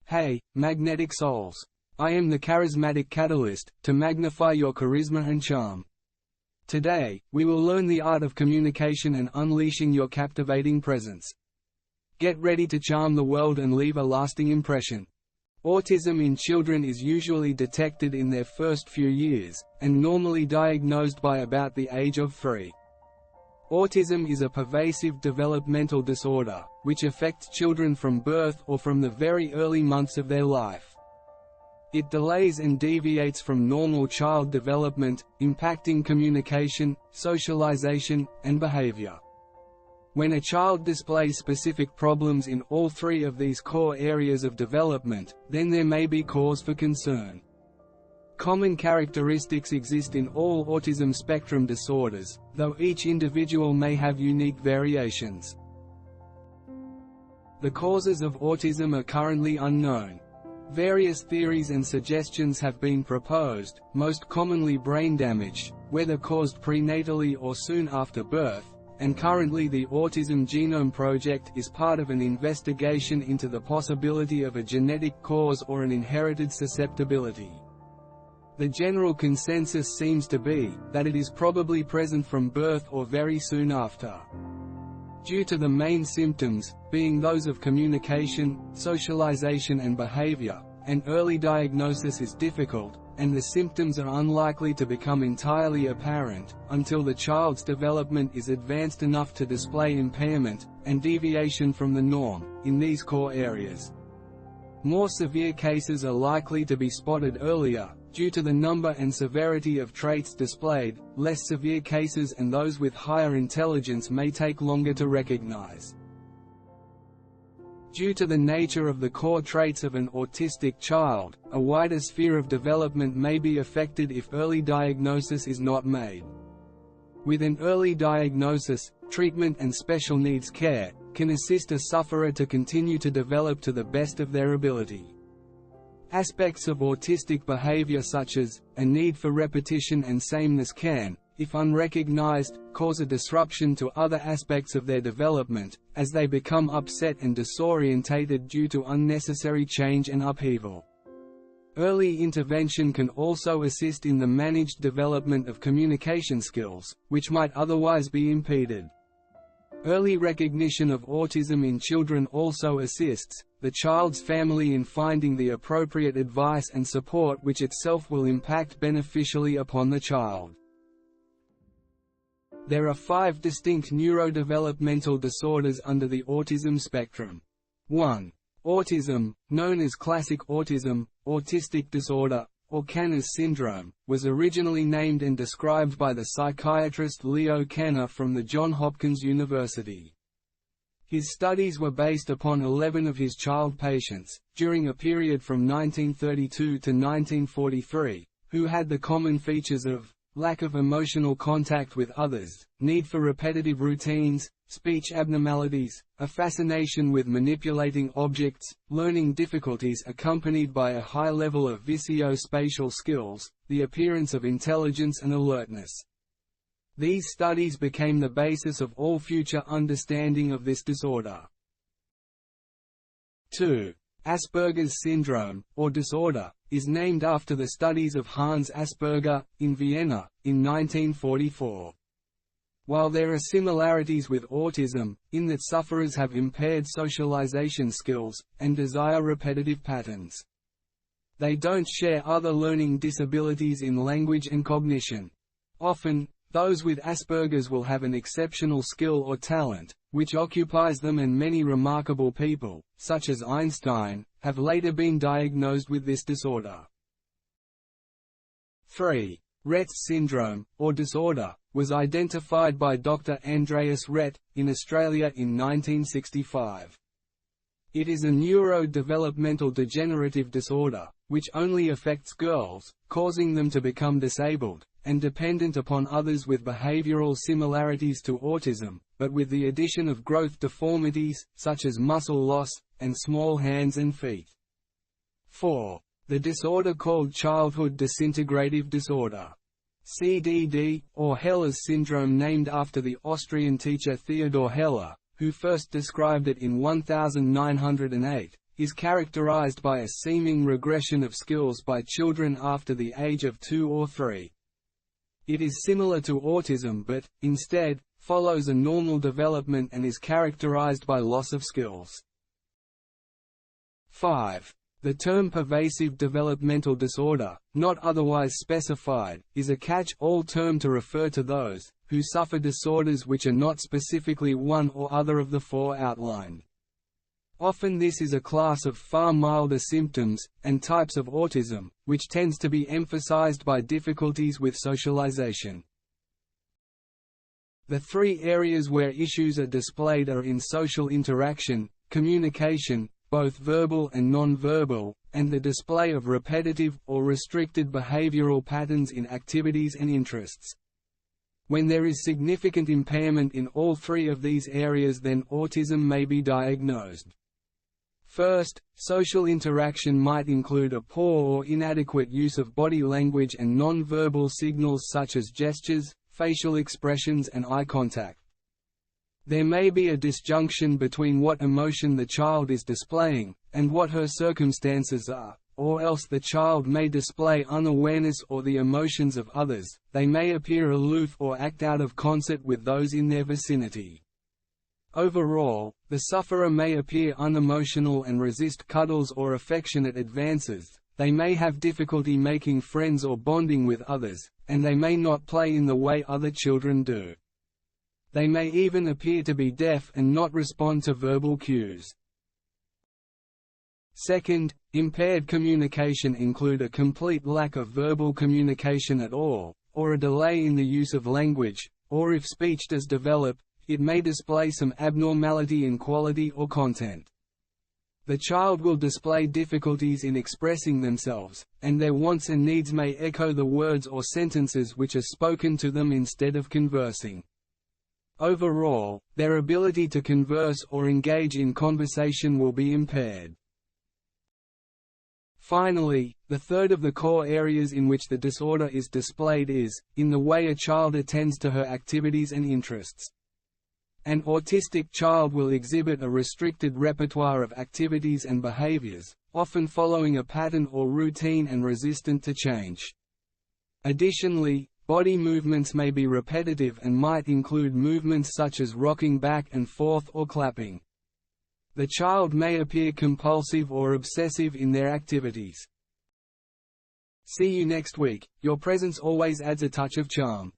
Hey, magnetic souls! I am the charismatic catalyst, to magnify your charisma and charm. Today, we will learn the art of communication and unleashing your captivating presence. Get ready to charm the world and leave a lasting impression. Autism in children is usually detected in their first few years, and normally diagnosed by about the age of 3. Autism is a pervasive developmental disorder, which affects children from birth or from the very early months of their life. It delays and deviates from normal child development, impacting communication, socialization, and behavior. When a child displays specific problems in all 3 of these core areas of development, then there may be cause for concern. Common characteristics exist in all autism spectrum disorders, though each individual may have unique variations. The causes of autism are currently unknown. Various theories and suggestions have been proposed, most commonly brain damage, whether caused prenatally or soon after birth, and currently the Autism Genome Project is part of an investigation into the possibility of a genetic cause or an inherited susceptibility. The general consensus seems to be that it is probably present from birth or very soon after. Due to the main symptoms, being those of communication, socialization and behavior, an early diagnosis is difficult, and the symptoms are unlikely to become entirely apparent until the child's development is advanced enough to display impairment and deviation from the norm in these core areas. More severe cases are likely to be spotted earlier, due to the number and severity of traits displayed. Less severe cases and those with higher intelligence may take longer to recognize. Due to the nature of the core traits of an autistic child, a wider sphere of development may be affected if early diagnosis is not made. With an early diagnosis, treatment and special needs care can assist a sufferer to continue to develop to the best of their ability. Aspects of autistic behavior such as a need for repetition and sameness can, if unrecognized, cause a disruption to other aspects of their development, as they become upset and disorientated due to unnecessary change and upheaval. Early intervention can also assist in the managed development of communication skills, which might otherwise be impeded. Early recognition of autism in children also assists the child's family in finding the appropriate advice and support, which itself will impact beneficially upon the child. There are 5 distinct neurodevelopmental disorders under the autism spectrum. 1. Autism, known as classic autism, autistic disorder, or Kanner's syndrome, was originally named and described by the psychiatrist Leo Kanner from the Johns Hopkins University. His studies were based upon 11 of his child patients, during a period from 1932 to 1943, who had the common features of lack of emotional contact with others, need for repetitive routines, speech abnormalities, a fascination with manipulating objects, learning difficulties accompanied by a high level of visio-spatial skills, the appearance of intelligence and alertness. These studies became the basis of all future understanding of this disorder. 2. Asperger's syndrome, or disorder, is named after the studies of Hans Asperger, in Vienna, in 1944. While there are similarities with autism, in that sufferers have impaired socialization skills, and desire repetitive patterns. They don't share other learning disabilities in language and cognition. Often, those with Asperger's will have an exceptional skill or talent, which occupies them, and many remarkable people, such as Einstein, have later been diagnosed with this disorder. 3. Rett's syndrome, or disorder, was identified by Dr. Andreas Rett, in Australia in 1965. It is a neurodevelopmental degenerative disorder, which only affects girls, causing them to become disabled, and dependent upon others with behavioral similarities to autism, but with the addition of growth deformities, such as muscle loss, and small hands and feet. 4. The disorder called childhood disintegrative disorder. CDD, or Heller's syndrome, named after the Austrian teacher Theodor Heller, who first described it in 1908, is characterized by a seeming regression of skills by children after the age of 2 or 3. It is similar to autism but, instead, follows a normal development and is characterized by loss of skills. 5. The term pervasive developmental disorder, not otherwise specified, is a catch-all term to refer to those who suffer disorders which are not specifically one or other of the 4 outlined. Often this is a class of far milder symptoms, and types of autism, which tends to be emphasized by difficulties with socialization. The 3 areas where issues are displayed are in social interaction, communication, both verbal and non-verbal, and the display of repetitive or restricted behavioral patterns in activities and interests. When there is significant impairment in all 3 of these areas, then autism may be diagnosed. First, social interaction might include a poor or inadequate use of body language and non-verbal signals such as gestures, facial expressions and eye contact. There may be a disjunction between what emotion the child is displaying, and what her circumstances are, or else the child may display unawareness or the emotions of others. They may appear aloof or act out of concert with those in their vicinity. Overall, the sufferer may appear unemotional and resist cuddles or affectionate advances. They may have difficulty making friends or bonding with others, and they may not play in the way other children do. They may even appear to be deaf and not respond to verbal cues. Second, impaired communication include a complete lack of verbal communication at all, or a delay in the use of language, or if speech does develop, it may display some abnormality in quality or content. The child will display difficulties in expressing themselves, and their wants and needs may echo the words or sentences which are spoken to them instead of conversing. Overall, their ability to converse or engage in conversation will be impaired. Finally, the third of the core areas in which the disorder is displayed is, in the way a child attends to her activities and interests. An autistic child will exhibit a restricted repertoire of activities and behaviors, often following a pattern or routine and resistant to change. Additionally, body movements may be repetitive and might include movements such as rocking back and forth or clapping. The child may appear compulsive or obsessive in their activities. See you next week. Your presence always adds a touch of charm.